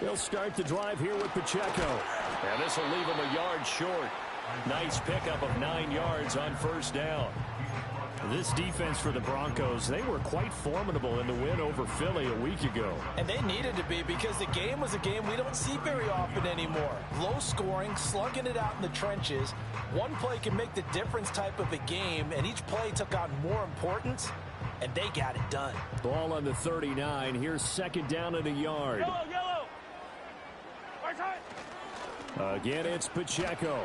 He'll start the drive here with Pacheco. And this will leave him a yard short. Nice pickup of 9 yards on first down. This defense for the Broncos, they were quite formidable in the win over Philly a week ago. And they needed to be, because the game was a game we don't see very often anymore. Low scoring, slugging it out in the trenches. One play can make the difference type of a game, and each play took on more importance, and they got it done. Ball on the 39. Here's second down and a yard. Yellow. Right side. Again, it's Pacheco.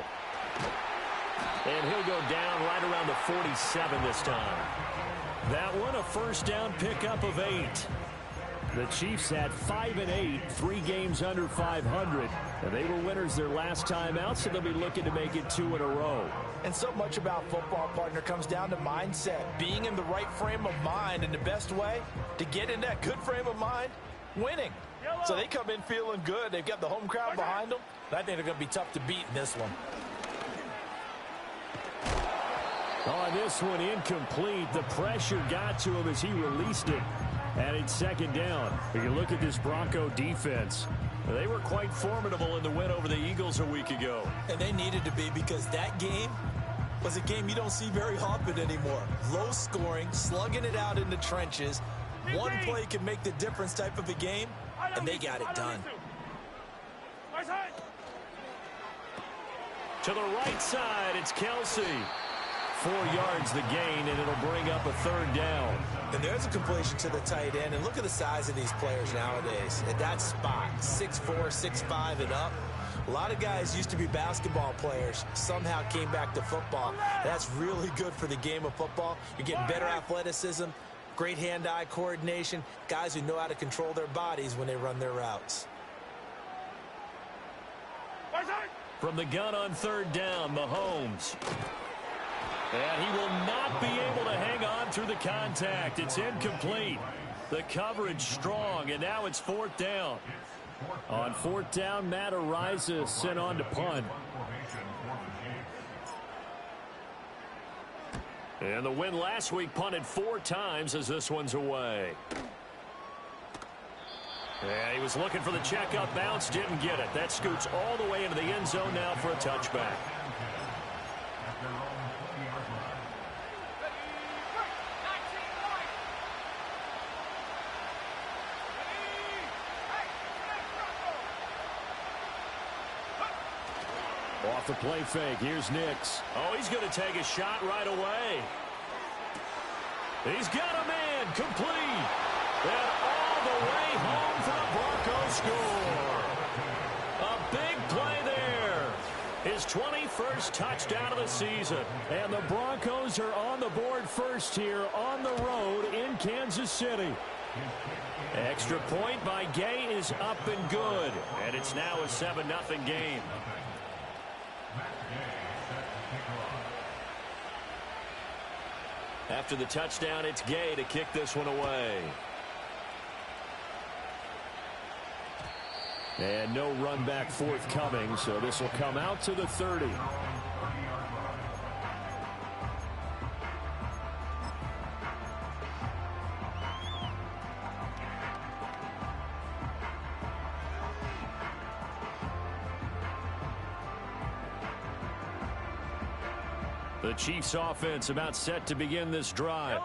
And he'll go down right around the 47 this time. That one, a first down pickup of 8. The Chiefs had 5 and 8, 3 games under 500. And they were winners their last time out, so they'll be looking to make it 2 in a row. And so much about football, partner, comes down to mindset. Being in the right frame of mind, and the best way to get in that good frame of mind, winning. So they come in feeling good. They've got the home crowd behind them. I think they're going to be tough to beat in this one. On this one, incomplete. The pressure got to him as he released it. And it's second down. If you look at this Bronco defense, they were quite formidable in the win over the Eagles a week ago. And they needed to be, because that game was a game you don't see very often anymore. Low scoring, slugging it out in the trenches. One play can make the difference type of a game, and they got it done. To the right side, it's Kelsey. 4 yards the gain, and it'll bring up a third down. And there's a completion to the tight end. And look at the size of these players nowadays. At that spot, 6'4", 6'5", and up. A lot of guys used to be basketball players, somehow came back to football. That's really good for the game of football. You're getting better athleticism, great hand-eye coordination, guys who know how to control their bodies when they run their routes. From the gun on third down, Mahomes. And he will not be able to hang on through the contact. It's incomplete. The coverage strong, and now it's fourth down. On fourth down, Matt Araiza sent on to punt. And the win last week, punted 4 times as this one's away. And he was looking for the check-up bounce, didn't get it. That scoots all the way into the end zone now for a touchback. Off the play fake, here's Nix. Oh, he's going to take a shot right away. He's got a man, complete. And all the way home for the Broncos score. A big play there. His 21st touchdown of the season. And the Broncos are on the board first here on the road in Kansas City. Extra point by Gay is up and good. And it's now a 7-0 game. After the touchdown, it's Gay to kick this one away. And no run back forthcoming, so this will come out to the 30. The Chiefs offense about set to begin this drive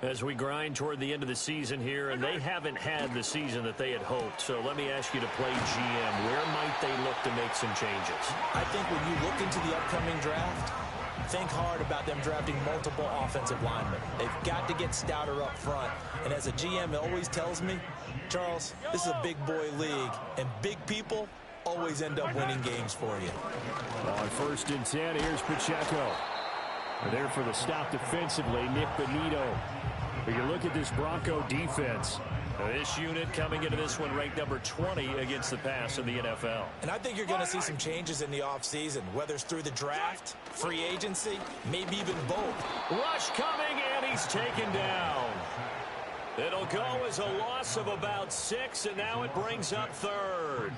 as we grind toward the end of the season here, and they haven't had the season that they had hoped. So let me ask you to play GM. Where might they look to make some changes? I think when you look into the upcoming draft, think hard about them drafting multiple offensive linemen. They've got to get stouter up front. And as a GM, it always tells me, Charles, this is a big boy league, and big people always end up winning games for you. On 1st and 10, here's Pacheco. There for the stop defensively, Nick Benito. But you look at this Bronco defense. This unit coming into this one ranked number 20 against the pass in the NFL. And I think you're going to see some changes in the offseason, whether it's through the draft, free agency, maybe even both. Rush coming, and he's taken down. It'll go as a loss of about 6, and now it brings up third.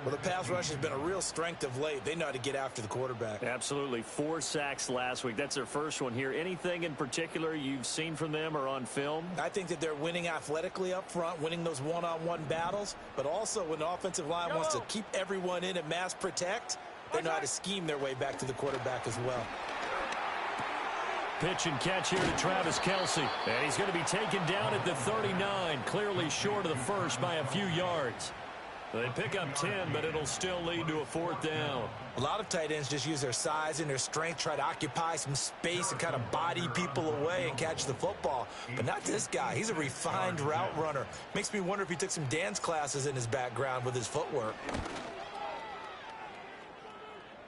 Well, the pass rush has been a real strength of late. They know how to get after the quarterback. Absolutely. 4 sacks last week. That's their first one here. Anything in particular you've seen from them or on film? I think that they're winning athletically up front, winning those one-on-one battles, but also when the offensive line wants to keep everyone in and mass protect, they know how to scheme their way back to the quarterback as well. Pitch and catch here to Travis Kelce. And he's going to be taken down at the 39, clearly short of the first by a few yards. They pick up 10, but it'll still lead to a 4th down. A lot of tight ends just use their size and their strength, try to occupy some space and kind of body people away and catch the football. But not this guy. He's a refined route runner. Makes me wonder if he took some dance classes in his background with his footwork.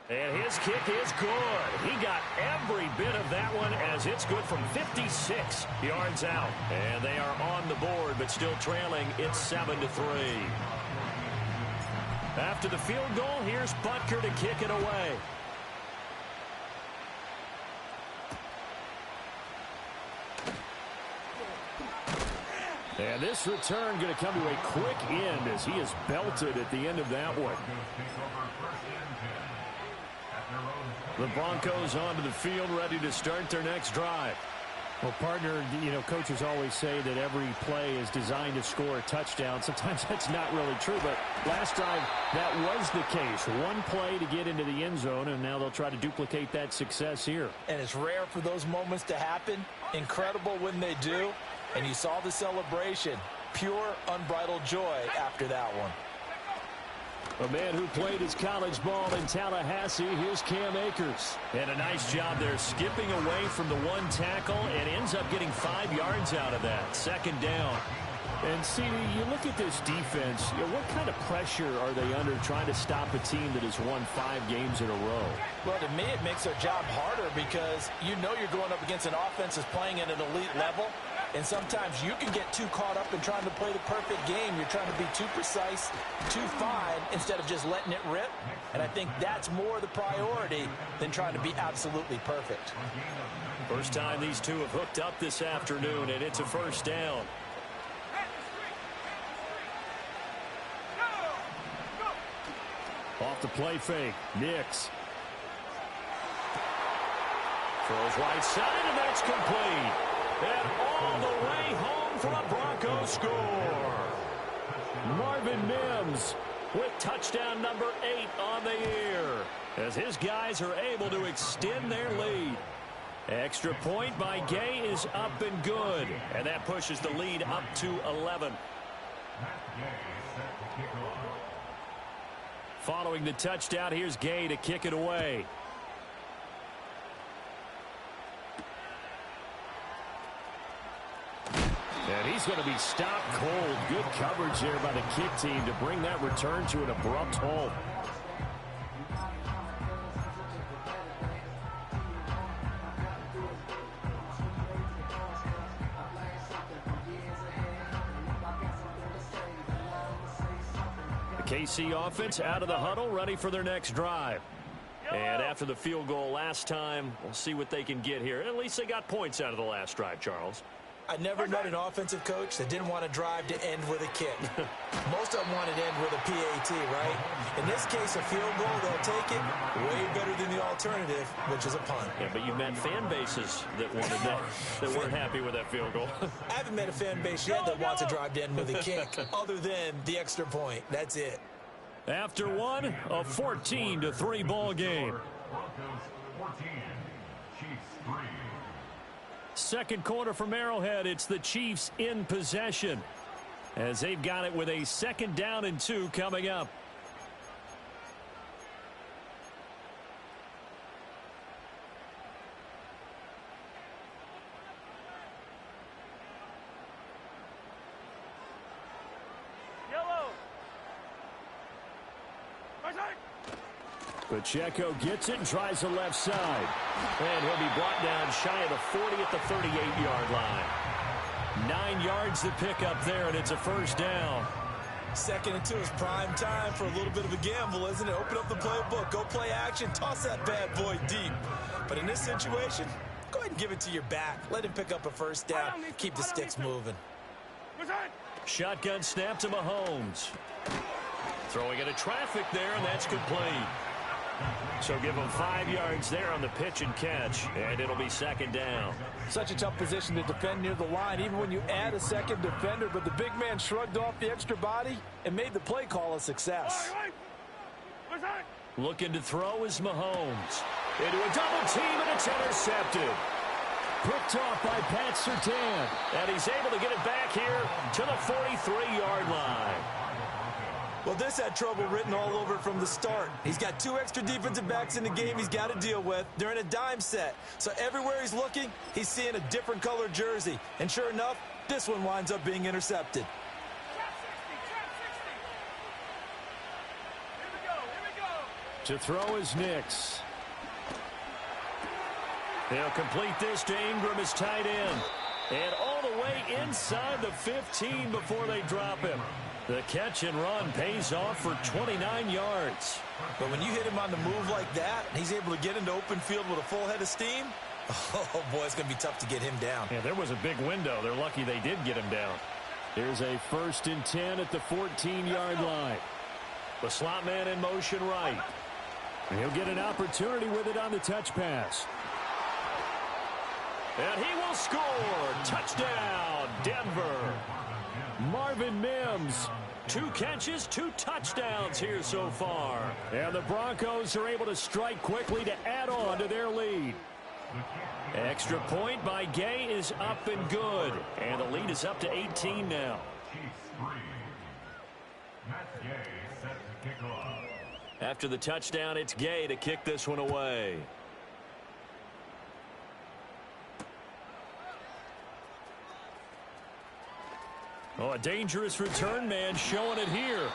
And his kick is good. He got every bit of that one as it's good from 56 yards out. And they are on the board, but still trailing. It's 7-3. After the field goal, here's Butker to kick it away. And this return going to come to a quick end as he is belted at the end of that one. The Broncos onto the field, ready to start their next drive. Well, partner, you know, coaches always say that every play is designed to score a touchdown. Sometimes that's not really true, but last drive that was the case. One play to get into the end zone, and now they'll try to duplicate that success here. And it's rare for those moments to happen. Incredible when they do. And you saw the celebration. Pure, unbridled joy after that one. A man who played his college ball in Tallahassee, here's Cam Akers. And a nice job there skipping away from the one tackle and ends up getting 5 yards out of that. 2nd down. And, CD, you look at this defense, you know, what kind of pressure are they under trying to stop a team that has won 5 games in a row? Well, to me, it makes their job harder because you know you're going up against an offense that's playing at an elite level. And sometimes you can get too caught up in trying to play the perfect game. You're trying to be too precise, too fine, instead of just letting it rip. And I think that's more the priority than trying to be absolutely perfect. First time these two have hooked up this afternoon, and it's a 1st down. Off the play fake, Nix. Throws right side, and that's complete. And all the way home for a Broncos score. Marvin Mims with touchdown number 8 on the year as his guys are able to extend their lead. Extra point by Gay is up and good, and that pushes the lead up to 11. Following the touchdown, here's Gay to kick it away. And he's going to be stopped cold. Good coverage there by the kick team to bring that return to an abrupt halt. The KC offense out of the huddle, ready for their next drive. And after the field goal last time, we'll see what they can get here. At least they got points out of the last drive, Charles. I never known an offensive coach that didn't want to drive to end with a kick. Most of them want to end with a PAT, right? In this case, a field goal, they'll take it way better than the alternative, which is a punt. Yeah, but you've met fan bases that wanted that weren't happy with that field goal. I haven't met a fan base yet that wants to drive to end with a kick, other than the extra point. That's it. After one, a 14-3 ball game. Second quarter from Arrowhead, it's the Chiefs in possession as they've got it with a 2nd down and 2 coming up. Yellow. Pacheco gets it and tries the left side. And he'll be brought down shy of the 40 at the 38-yard line. 9 yards to pick up there, and it's a 1st down. 2nd and 2 is prime time for a little bit of a gamble, isn't it? Open up the playbook, go play action, toss that bad boy deep. But in this situation, go ahead and give it to your back. Let him pick up a 1st down, keep the sticks moving. Shotgun snap to Mahomes. Throwing into traffic there, and that's complete. So give him 5 yards there on the pitch and catch, and it'll be second down. Such a tough position to defend near the line, even when you add a second defender, but the big man shrugged off the extra body and made the play call a success. Looking to throw is Mahomes. Into a double team, and it's intercepted. Picked off by Pat Surtain. And he's able to get it back here to the 43-yard line. Well, this had trouble written all over it from the start. He's got 2 extra defensive backs in the game he's got to deal with. They're in a dime set. So everywhere he's looking, he's seeing a different color jersey. And sure enough, this one winds up being intercepted. To throw is Nix. They'll complete this to Ingram as tight end. And all the way inside the 15 before they drop him. The catch and run pays off for 29 yards. But when you hit him on the move like that, and he's able to get into open field with a full head of steam, oh, boy, it's going to be tough to get him down. Yeah, there was a big window. They're lucky they did get him down. Here's a 1st and 10 at the 14-yard line. The slot man in motion right. And he'll get an opportunity with it on the touch pass. And he will score. Touchdown, Denver. Marvin Mims. 2 catches, 2 touchdowns here so far. And the Broncos are able to strike quickly to add on to their lead. Extra point by Gay is up and good. And the lead is up to 18 now. After the touchdown, it's Gay to kick this one away. Oh, a dangerous return man showing it here.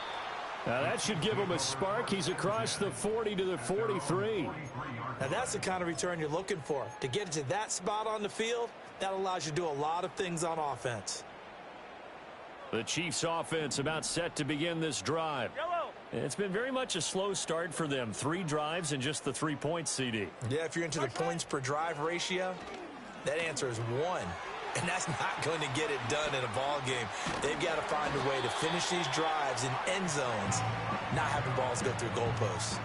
Now that should give him a spark. He's across the 40 to the 43. Now that's the kind of return you're looking for. To get it to that spot on the field, that allows you to do a lot of things on offense. The Chiefs offense about set to begin this drive. It's been very much a slow start for them. 3 drives and just the 3 points, CD. Yeah, if you're into the points per drive ratio, that answer is 1. And that's not going to get it done in a ball game. They've got to find a way to finish these drives in end zones, not having balls go through goalposts.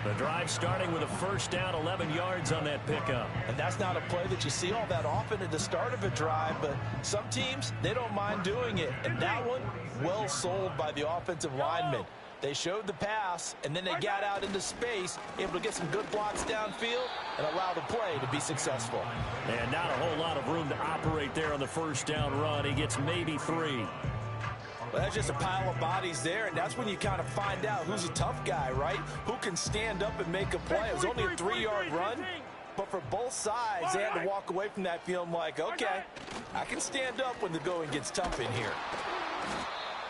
The drive starting with a 1st down, 11 yards on that pickup. And that's not a play that you see all that often at the start of a drive, but some teams, they don't mind doing it. And that one, well sold by the offensive lineman. They showed the pass, and then they got out into space, able to get some good blocks downfield and allow the play to be successful. And not a whole lot of room to operate there on the 1st down run. He gets maybe 3. Well, that's just a pile of bodies there, and that's when you kind of find out who's a tough guy, right? Who can stand up and make a play. It was only a 3-yard run, but for both sides, they had to walk away from that feeling like, okay, I can stand up when the going gets tough in here.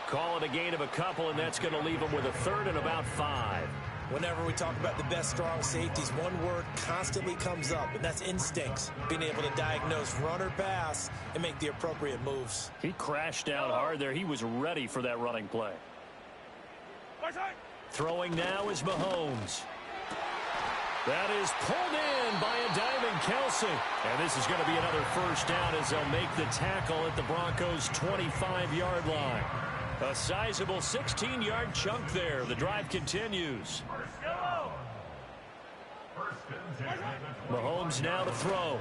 Call it a gain of a couple, and that's going to leave them with a 3rd and about 5. Whenever we talk about the best strong safeties, one word constantly comes up, and that's instincts. Being able to diagnose run or pass and make the appropriate moves. He crashed down hard there. He was ready for that running play. Throwing now is Mahomes. That is pulled in by a diving Kelce. And this is going to be another 1st down as they'll make the tackle at the Broncos' 25-yard line. A sizable 16-yard chunk there. The drive continues. Mahomes now to throw.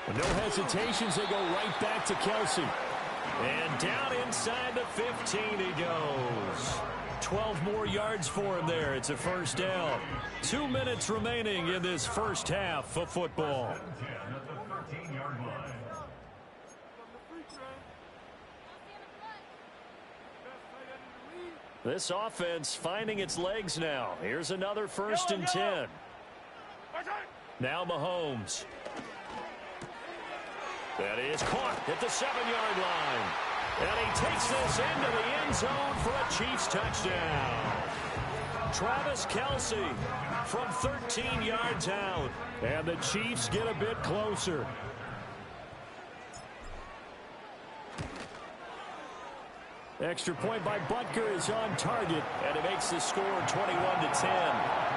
With no hesitations, they go right back to Kelce. And down inside the 15 he goes. 12 more yards for him there. It's a 1st down. 2 minutes remaining in this 1st half of football. This offense finding its legs now. Here's another 1st and 10. Now Mahomes. That is caught at the 7-yard line. And he takes this into the end zone for a Chiefs touchdown. Travis Kelce from 13 yards out. And the Chiefs get a bit closer. Extra point by Butker is on target. And it makes the score 21-10.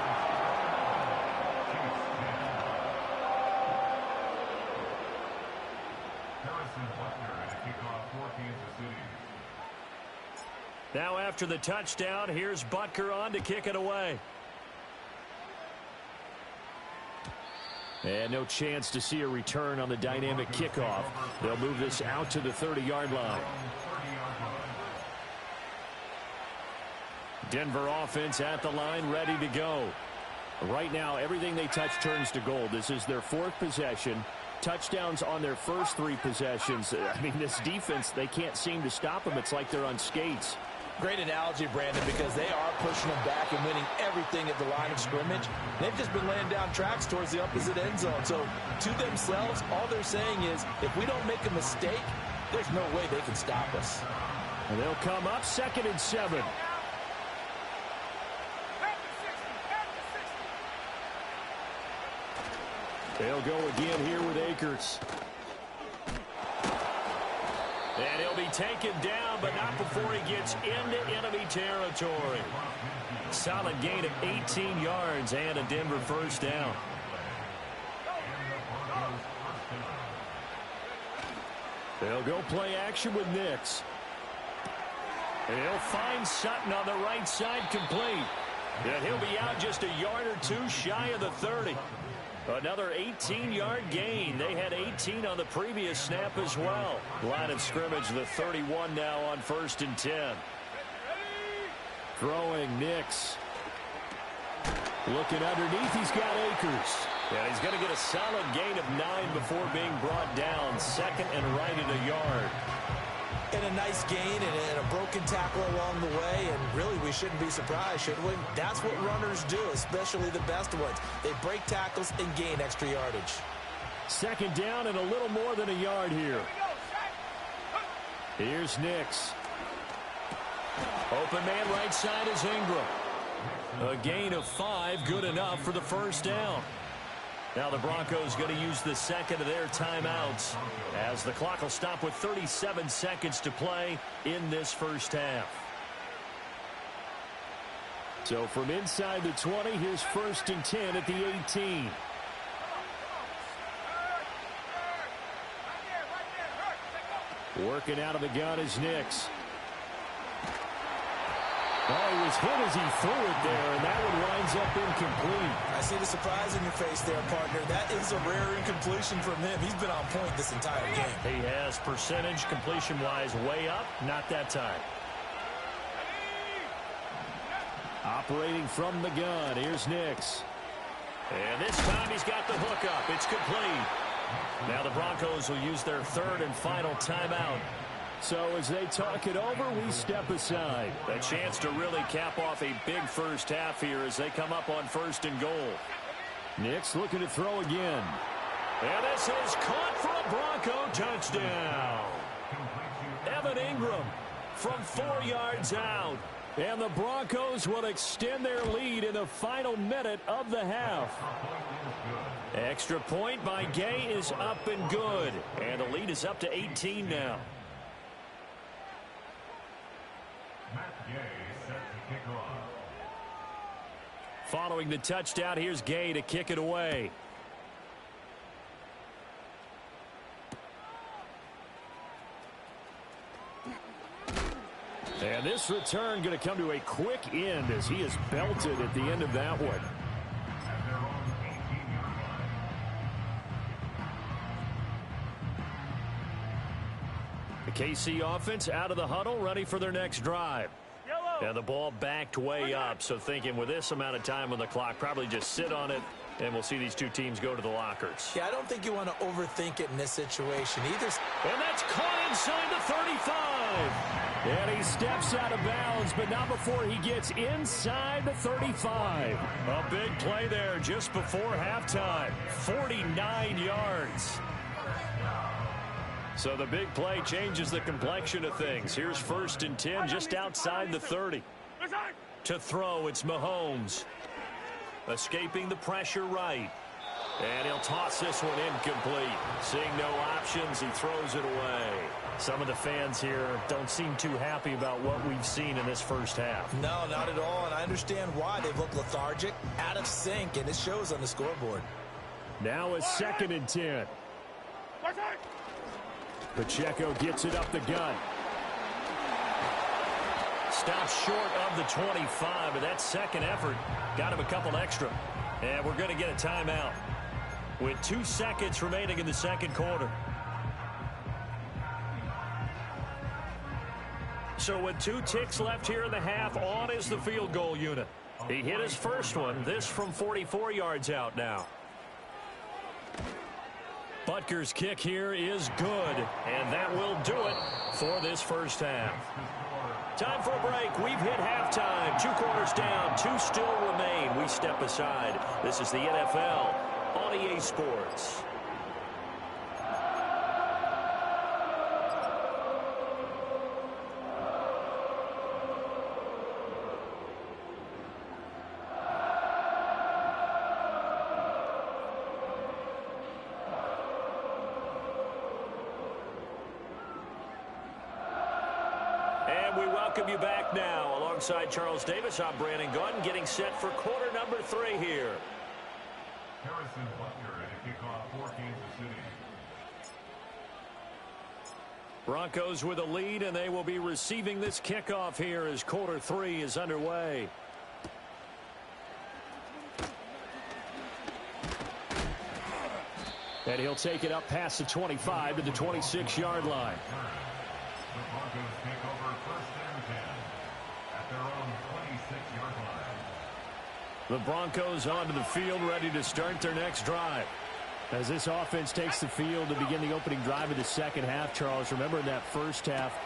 Now after the touchdown, here's Butker on to kick it away. And no chance to see a return on the dynamic kickoff. They'll move this out to the 30-yard line. Denver offense at the line, ready to go. Right now, everything they touch turns to gold. This is their fourth possession. Touchdowns on their first three possessions. I mean, this defense, they can't seem to stop them. It's like they're on skates. Great analogy, Brandon, because they are pushing them back and winning everything at the line of scrimmage. They've just been laying down tracks towards the opposite end zone. So to themselves, all they're saying is, if we don't make a mistake, there's no way they can stop us. And they'll come up 2nd and 7. They'll go again here with Akers. And he'll be taken down, but not before he gets into enemy territory. Solid gain of 18 yards and a Denver first down. They'll go play action with Nix. And he'll find Sutton on the right side complete. And he'll be out just a yard or two shy of the 30. Another 18-yard gain. They had 18 on the previous snap as well. Line of scrimmage, the 31 now on 1st and 10. Throwing Nix. Looking underneath, he's got Akers. Yeah, he's going to get a solid gain of 9 before being brought down. 2nd and right at a yard. And a nice gain and a broken tackle along the way, and really we shouldn't be surprised, should we? That's what runners do, especially the best ones. They break tackles and gain extra yardage. 2nd down and a little more than a yard here. Here's Nix. Open man right side is Ingram. A gain of 5, good enough for the first down. Now the Broncos going to use the second of their timeouts as the clock will stop with 37 seconds to play in this first half. So from inside the 20, here's 1st and 10 at the 18. Working out of the gun is Nix. Oh, he was hit as he threw it there, and that one winds up incomplete. I see the surprise in your face there, partner. That is a rare incompletion from him. He's been on point this entire game. He has percentage completion-wise way up, not that time. Operating from the gun, here's Nix. And this time he's got the hook up. It's complete. Now the Broncos will use their 3rd and final timeout. So as they talk it over, we step aside. A chance to really cap off a big first half here as they come up on 1st and goal. Nix looking to throw again. And this is caught for a Bronco touchdown. Evan Ingram from 4 yards out. And the Broncos will extend their lead in the final minute of the half. Extra point by Gay is up and good. And the lead is up to 18 now. Following the touchdown, here's Gay to kick it away. And this return going to come to a quick end as he is belted at the end of that one. The KC offense out of the huddle, ready for their next drive. And the ball backed way up, so thinking with this amount of time on the clock, probably just sit on it, and we'll see these two teams go to the lockers. Yeah, I don't think you want to overthink it in this situation either. And that's caught inside the 35. And he steps out of bounds, but not before he gets inside the 35. A big play there just before halftime. 49 yards. So the big play changes the complexion of things. Here's 1st and 10 just outside the 30. To throw, it's Mahomes. Escaping the pressure right. And he'll toss this one incomplete. Seeing no options, he throws it away. Some of the fans here don't seem too happy about what we've seen in this first half. No, not at all, and I understand why. They've looked lethargic, out of sync, and it shows on the scoreboard. Now a 2nd and 10. Pacheco gets it up the gut. stops short of the 25, but that second effort got him a couple extra. And we're going to get a timeout with 2 seconds remaining in the second quarter. So with 2 ticks left here in the half, on is the field goal unit. He hit his first one, this from 44 yards out now. Butker's kick here is good, and that will do it for this first half. Time for a break. We've hit halftime. 2 quarters down, 2 still remain. We step aside. This is the NFL on EA Sports. Welcome you back now. Alongside Charles Davis, I'm Brandon Gunn, getting set for quarter number 3 here. Harrison Butker at a kickoff for Kansas City. Broncos with a lead, and they will be receiving this kickoff here as quarter 3 is underway. And he'll take it up past the 25 to the 26-yard line. The Broncos take over first and 10 at their own 26-yard line. The Broncos onto the field, ready to start their next drive. As this offense takes the field to begin the opening drive of the second half, Charles, remember in that first half,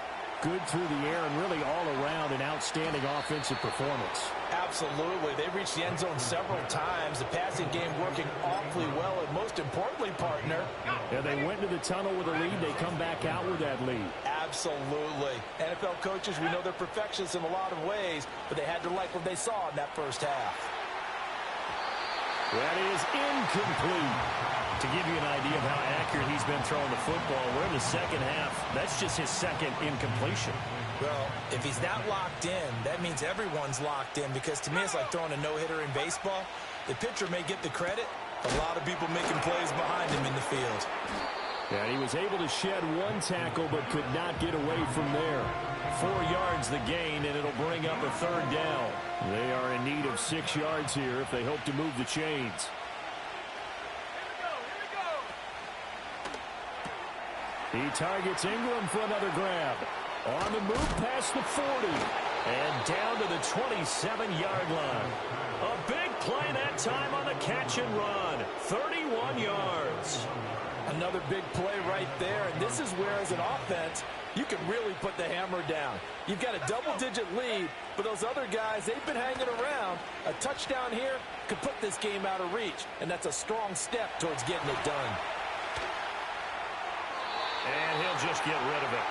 good through the air and really all around an outstanding offensive performance. Absolutely. They reached the end zone several times. The passing game working awfully well, and most importantly, partner. Yeah, they went to the tunnel with a lead. They come back out with that lead. Absolutely. NFL coaches, we know they're perfectionists in a lot of ways, but they had to like what they saw in that first half. That is incomplete. To give you an idea of how accurate he's been throwing the football, we're in the second half. That's just his second incompletion. Well, if he's not locked in, that means everyone's locked in, because to me it's like throwing a no-hitter in baseball. The pitcher may get the credit. A lot of people making plays behind him in the field. And he was able to shed 1 tackle but could not get away from there. 4 yards the gain, and it'll bring up a third down. They are in need of 6 yards here if they hope to move the chains. He targets Ingram for another grab. On the move past the 40. And down to the 27-yard line. A big play that time on the catch and run. 31 yards. Another big play right there, and this is where, as an offense, you can really put the hammer down. You've got a double-digit lead, but those other guys, they've been hanging around. A touchdown here could put this game out of reach, and that's a strong step towards getting it done. And he'll just get rid of it.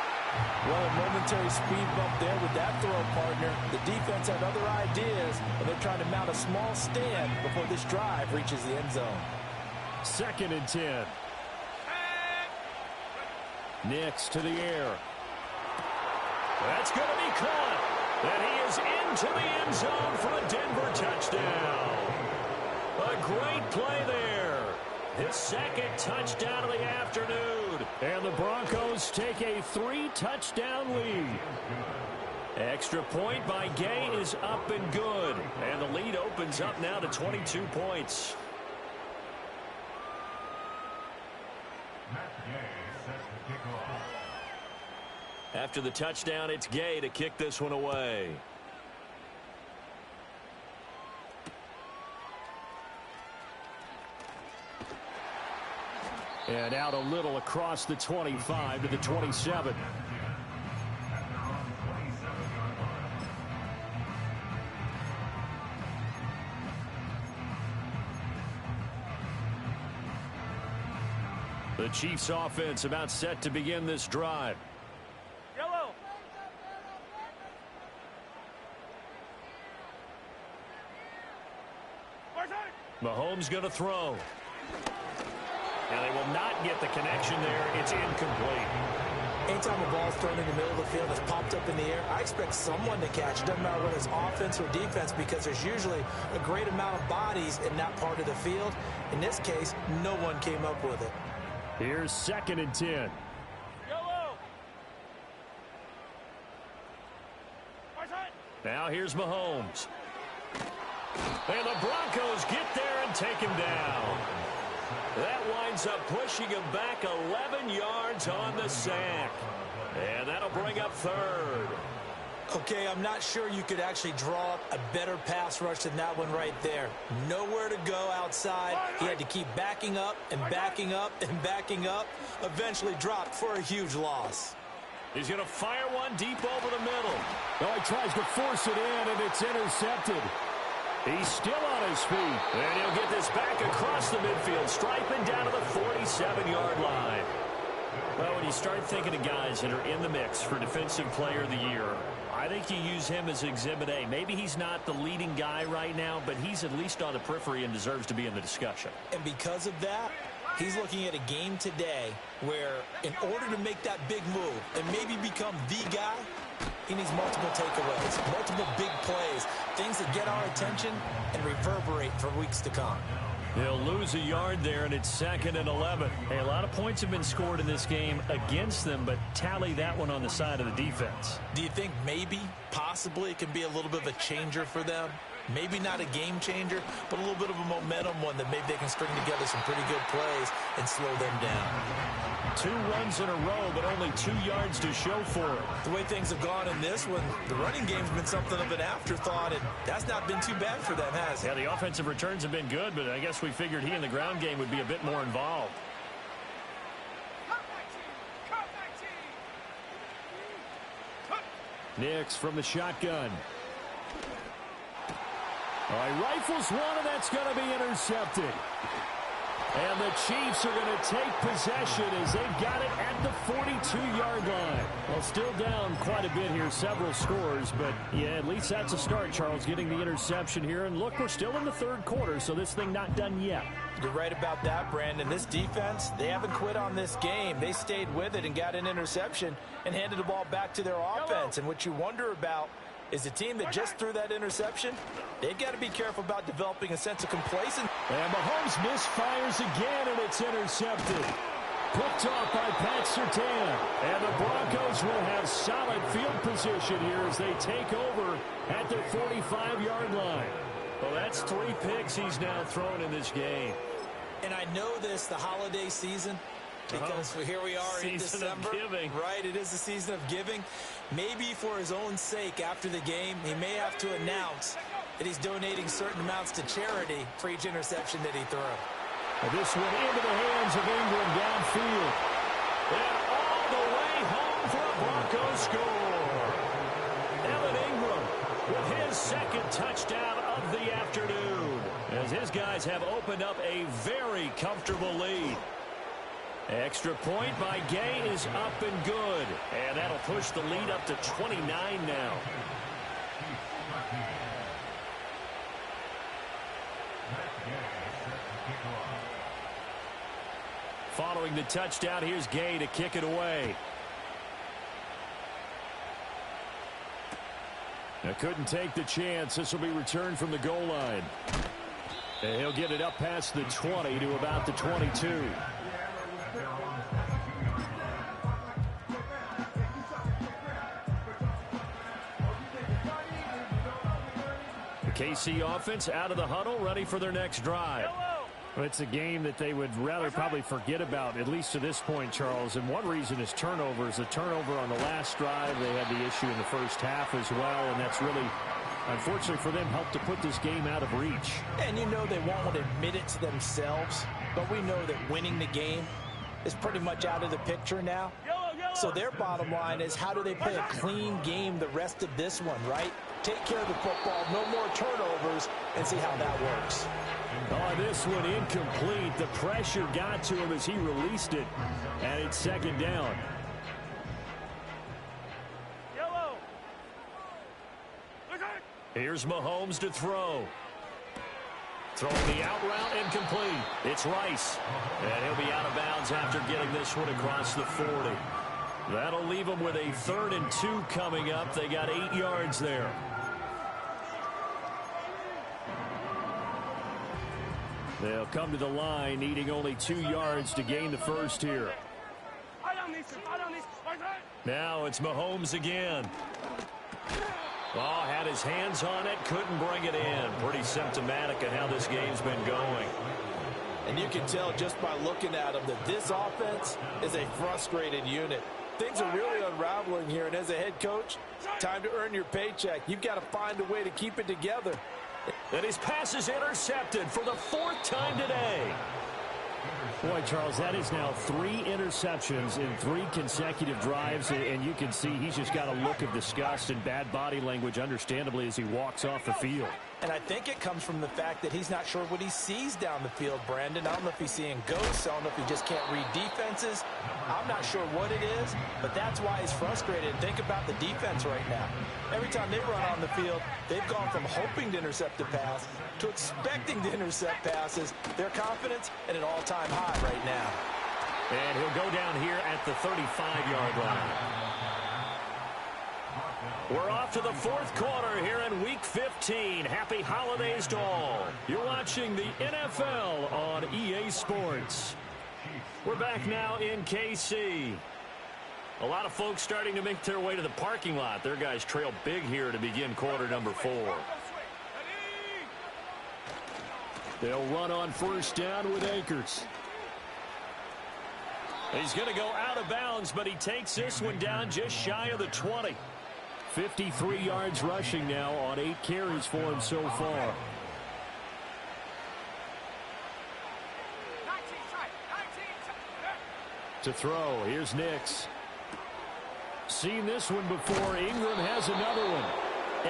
Well, a momentary speed bump there with that throw, partner. The defense had other ideas, and they're trying to mount a small stand before this drive reaches the end zone. 2nd and 10. Nix to the air. That's going to be caught. And he is into the end zone for a Denver touchdown. A great play there. His 2nd touchdown of the afternoon. And the Broncos take a 3-touchdown lead. Extra point by Gay is up and good. And the lead opens up now to 22 points. After the touchdown, it's Gay to kick this one away. And out a little across the 25 to the 27. The Chiefs offense about set to begin this drive. Yellow. Mahomes going to throw. And they will not get the connection there. It's incomplete. Anytime a ball's thrown in the middle of the field that's popped up in the air, I expect someone to catch. Doesn't matter whether it's offense or defense, because there's usually a great amount of bodies in that part of the field. In this case, no one came up with it. Here's 2nd and 10. Yellow. Now here's Mahomes. And the Broncos get there and take him down. That winds up pushing him back 11 yards on the sack. And that'll bring up third. Okay, I'm not sure you could actually draw up a better pass rush than that one right there. Nowhere to go outside. He had to keep backing up and backing up and backing up. Eventually dropped for a huge loss. He's going to fire one deep over the middle. Oh, he tries to force it in, and it's intercepted. He's still on his feet. And he'll get this back across the midfield, striping down to the 47-yard line. Well, when you start thinking of guys that are in the mix for Defensive Player of the Year, I think you use him as Exhibit A. Maybe he's not the leading guy right now, but he's at least on the periphery and deserves to be in the discussion. And because of that, he's looking at a game today where in order to make that big move and maybe become the guy, he needs multiple takeaways, multiple big plays, things that get our attention and reverberate for weeks to come. They'll lose a yard there, and it's 2nd and 11. Hey, a lot of points have been scored in this game against them, but tally that one on the side of the defense. Do you think maybe, possibly, it can be a little bit of a changer for them? Maybe not a game changer, but a little bit of a momentum one that maybe they can string together some pretty good plays and slow them down. 2 runs in a row, but only 2 yards to show for it. The way things have gone in this one, the running game's been something of an afterthought, and that's not been too bad for them, has it? Yeah, the offensive returns have been good, but I guess we figured he in the ground game would be a bit more involved. Nix from the shotgun. All right, rifles one, and that's going to be intercepted. And the Chiefs are going to take possession as they've got it at the 42-yard line. Well, still down quite a bit here, several scores, but yeah, at least that's a start, Charles, getting the interception here. And look, we're still in the third quarter, so this thing not done yet. You're right about that, Brandon. This defense, they haven't quit on this game. They stayed with it and got an interception and handed the ball back to their offense. And what you wonder about is the team that just threw that interception, they've got to be careful about developing a sense of complacence. And Mahomes misfires again, and it's intercepted. Picked off by Pat Surtain. And the Broncos will have solid field position here as they take over at their 45-yard line. Well, that's 3 picks he's now thrown in this game. And I know this, the holiday season, because here we are in December. Season of giving. Right, it is the season of giving. Maybe for his own sake after the game, he may have to announce that he's donating certain amounts to charity for each interception that he threw. And this one into the hands of Ingram downfield. And all the way home for a Broncos score. Evan Ingram with his 2nd touchdown of the afternoon, as his guys have opened up a very comfortable lead. Extra point by Gay is up and good. And that'll push the lead up to 29 now. Following the touchdown, here's Gay to kick it away. Now couldn't take the chance. This will be returned from the goal line. And he'll get it up past the 20 to about the 22. The KC offense out of the huddle, ready for their next drive. Well, it's a game that they would rather probably forget about, at least to this point, Charles. And one reason is turnovers. The turnover on the last drive, they had the issue in the first half as well, and that's really, unfortunately for them, helped to put this game out of reach. And you know they won't admit it to themselves, but we know that winning the game is pretty much out of the picture now. So their bottom line is, how do they play a clean game the rest of this one, right? Take care of the football, no more turnovers, and see how that works. Oh, this one incomplete. The pressure got to him as he released it, and it's 2nd down. Here's Mahomes to throw. Throwing the out route, incomplete. It's Rice. And he'll be out of bounds after getting this one across the 40. That'll leave them with a 3rd and 2 coming up. They got 8 yards there. They'll come to the line, needing only 2 yards to gain the first here. Now it's Mahomes again. Oh, had his hands on it, couldn't bring it in. Pretty symptomatic of how this game's been going. And you can tell just by looking at them that this offense is a frustrated unit. Things are really unraveling here, and as a head coach, time to earn your paycheck. You've got to find a way to keep it together. And his pass is intercepted for the 4th time today. Boy, Charles, that is now 3 interceptions in 3 consecutive drives, and you can see he's just got a look of disgust and bad body language, understandably, as he walks off the field. And I think it comes from the fact that he's not sure what he sees down the field, Brandon. I don't know if he's seeing ghosts. I don't know if he just can't read defenses. I'm not sure what it is, but that's why he's frustrated. Think about the defense right now. Every time they run on the field, they've gone from hoping to intercept a pass to expecting to intercept passes. Their confidence at an all-time high right now. And he'll go down here at the 35-yard line. We're off to the 4th quarter here in Week 15. Happy holidays to all. You're watching the NFL on EA Sports. We're back now in KC. A lot of folks starting to make their way to the parking lot. Their guys trail big here to begin quarter number 4. They'll run on 1st down with Akers. He's going to go out of bounds, but he takes this one down just shy of the 20. 53 yards rushing now on 8 carries for him so far. To throw, here's Nix. Seen this one before. Ingram has another one.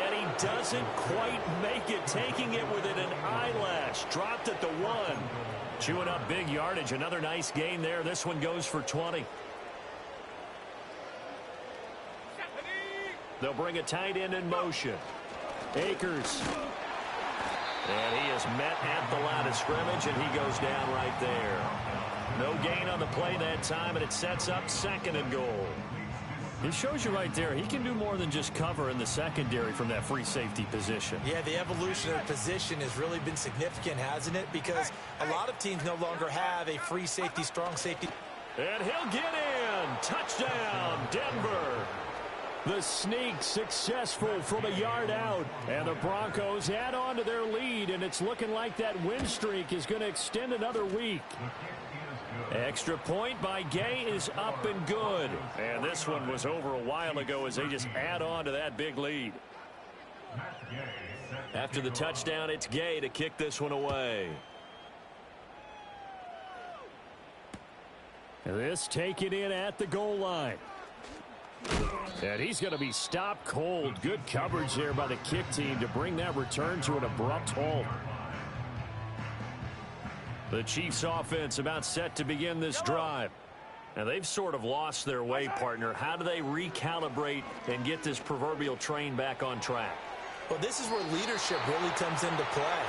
And he doesn't quite make it, taking it within an eyelash. Dropped at the 1. Chewing up big yardage. Another nice gain there. This one goes for 20. They'll bring a tight end in motion. Akers. And he is met at the line of scrimmage, and he goes down right there. No gain on the play that time, and it sets up 2nd and goal. It shows you right there, he can do more than just cover in the secondary from that free safety position. Yeah, the evolution of the position has really been significant, hasn't it? Because a lot of teams no longer have a free safety, strong safety. And he'll get in. Touchdown, Denver. The sneak successful from a yard out. And the Broncos add on to their lead, and it's looking like that win streak is going to extend another week. Extra point by Gay is up and good. And this one was over a while ago as they just add on to that big lead. After the touchdown, it's Gay to kick this one away. This taken in at the goal line. And he's going to be stopped cold. Good coverage there by the kick team to bring that return to an abrupt halt. The Chiefs offense about set to begin this drive. Now they've sort of lost their way, partner. How do they recalibrate and get this proverbial train back on track? Well, this is where leadership really comes into play.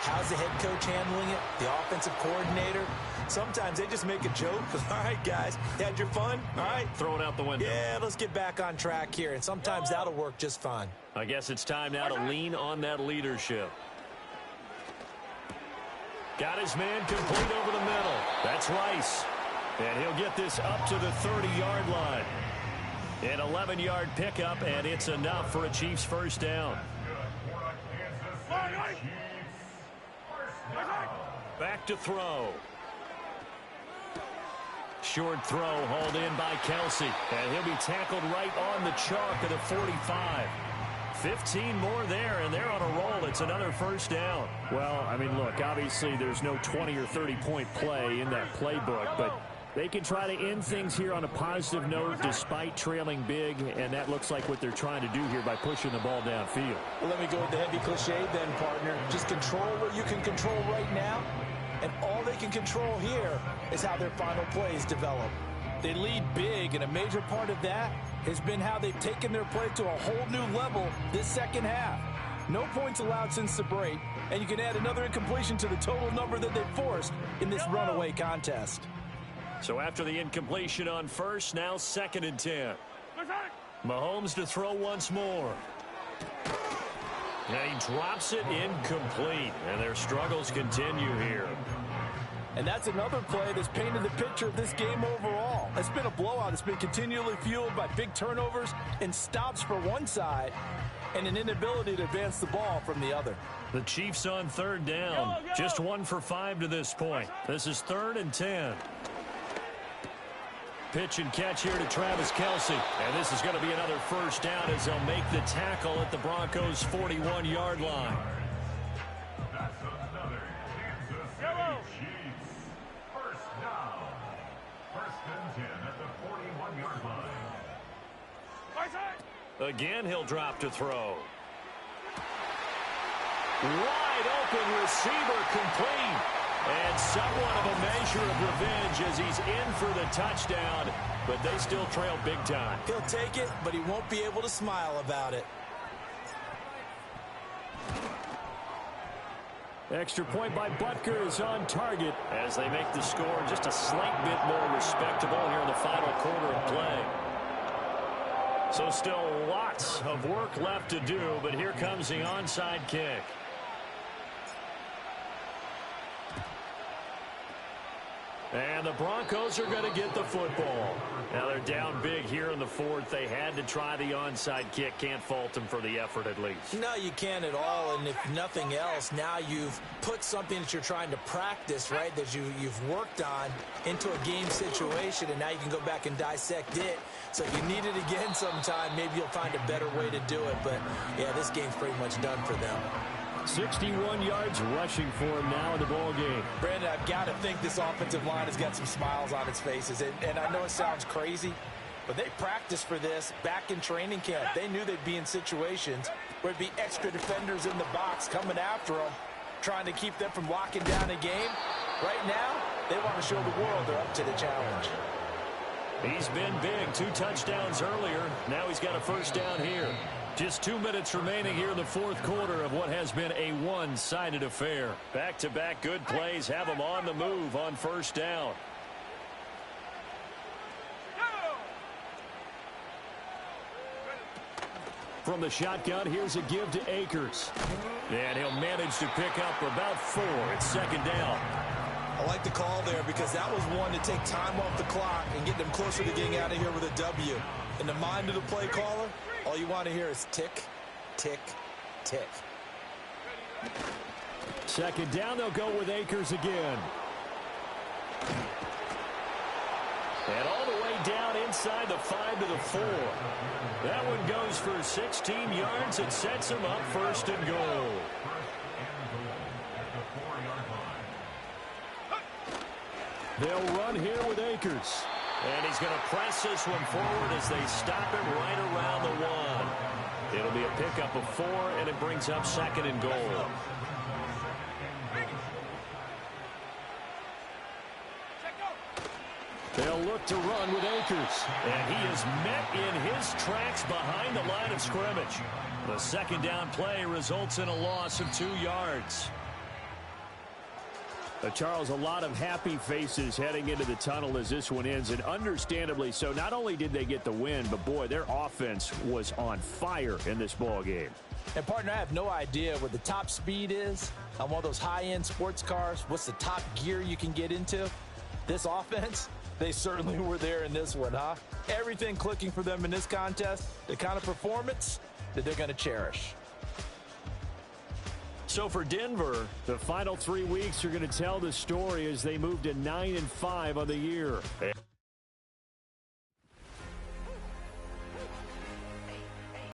How's the head coach handling it? The offensive coordinator? Sometimes they just make a joke. All right, guys, had your fun? All right. Throw it out the window. Yeah, let's get back on track here. And sometimes that'll work just fine. I guess it's time now to lean on that leadership. Got his man complete over the middle. That's Rice. And he'll get this up to the 30-yard line. An 11-yard pickup, and it's enough for a Chiefs 1st down. Back to throw. Short throw hauled in by Kelsey. And he'll be tackled right on the chalk of the 45. 15 more there, and they're on a roll. It's another 1st down. Well, I mean, look, obviously there's no 20 or 30-point play in that playbook, but they can try to end things here on a positive note despite trailing big, and that looks like what they're trying to do here by pushing the ball downfield. Well, let me go with the heavy cliche then, partner. Just control what you can control right now, and all they can control here is how their final plays develop. They lead big, and a major part of that has been how they've taken their play to a whole new level this second half. No points allowed since the break, and you can add another incompletion to the total number that they've forced in this runaway contest. So after the incompletion on 1st, now 2nd and 10. Mahomes to throw once more. And he drops it incomplete, and their struggles continue here. And that's another play that's painted the picture of this game overall. It's been a blowout. It's been continually fueled by big turnovers and stops for one side and an inability to advance the ball from the other. The Chiefs on third down. Just 1 for 5 to this point. This is 3rd and 10. Pitch and catch here to Travis Kelce. And this is going to be another first down as they'll make the tackle at the Broncos' 41-yard line. That's another Kansas City Chiefs. First down. 1st and 10 at the 41-yard line. Again, he'll drop to throw. Wide open receiver complete. And somewhat of a measure of revenge as he's in for the touchdown. But they still trail big time. He'll take it, but he won't be able to smile about it. Extra point by Butker is on target as they make the score just a slight bit more respectable here in the final quarter of play. So still lots of work left to do, but here comes the onside kick. And the Broncos are going to get the football. Now they're down big here in the 4th. They had to try the onside kick. Can't fault them for the effort at least. No, you can't at all. And if nothing else, now you've put something that you're trying to practice, right, that you've worked on into a game situation, and now you can go back and dissect it. So if you need it again sometime, maybe you'll find a better way to do it. But, yeah, this game's pretty much done for them. 61 yards rushing for him now in the ball game. Brandon, I've got to think this offensive line has got some smiles on its faces. And I know it sounds crazy, but they practiced for this back in training camp. They knew they'd be in situations where there'd be extra defenders in the box coming after them, trying to keep them from locking down a game. Right now, they want to show the world they're up to the challenge. He's been big. 2 touchdowns earlier. Now he's got a first down here. Just 2 minutes remaining here in the 4th quarter of what has been a one-sided affair. Back-to-back good plays have them on the move on first down. From the shotgun, here's a give to Akers. And he'll manage to pick up about 4. It's 2nd down. I like the call there because that was one to take time off the clock and get them closer to getting out of here with a W. In the mind of the play caller, all you want to hear is tick, tick, tick. 2nd down, they'll go with Akers again. And all the way down inside the 5 to the 4. That one goes for 16 yards. It sets him up 1st and goal. They'll run here with Akers. And he's going to press this one forward as they stop him right around the 1. It'll be a pickup of 4, and it brings up 2nd and goal. They'll look to run with Akers. And he is met in his tracks behind the line of scrimmage. The 2nd down play results in a loss of 2 yards. Charles, a lot of happy faces heading into the tunnel as this one ends, and understandably so. Not only did they get the win, but, boy, their offense was on fire in this ball game. And, partner, I have no idea what the top speed is on one of those high-end sports cars. What's the top gear you can get into? This offense, they certainly were there in this one, huh? Everything clicking for them in this contest, the kind of performance that they're going to cherish. So for Denver, the final 3 weeks are going to tell the story as they move to 9-5 on the year. and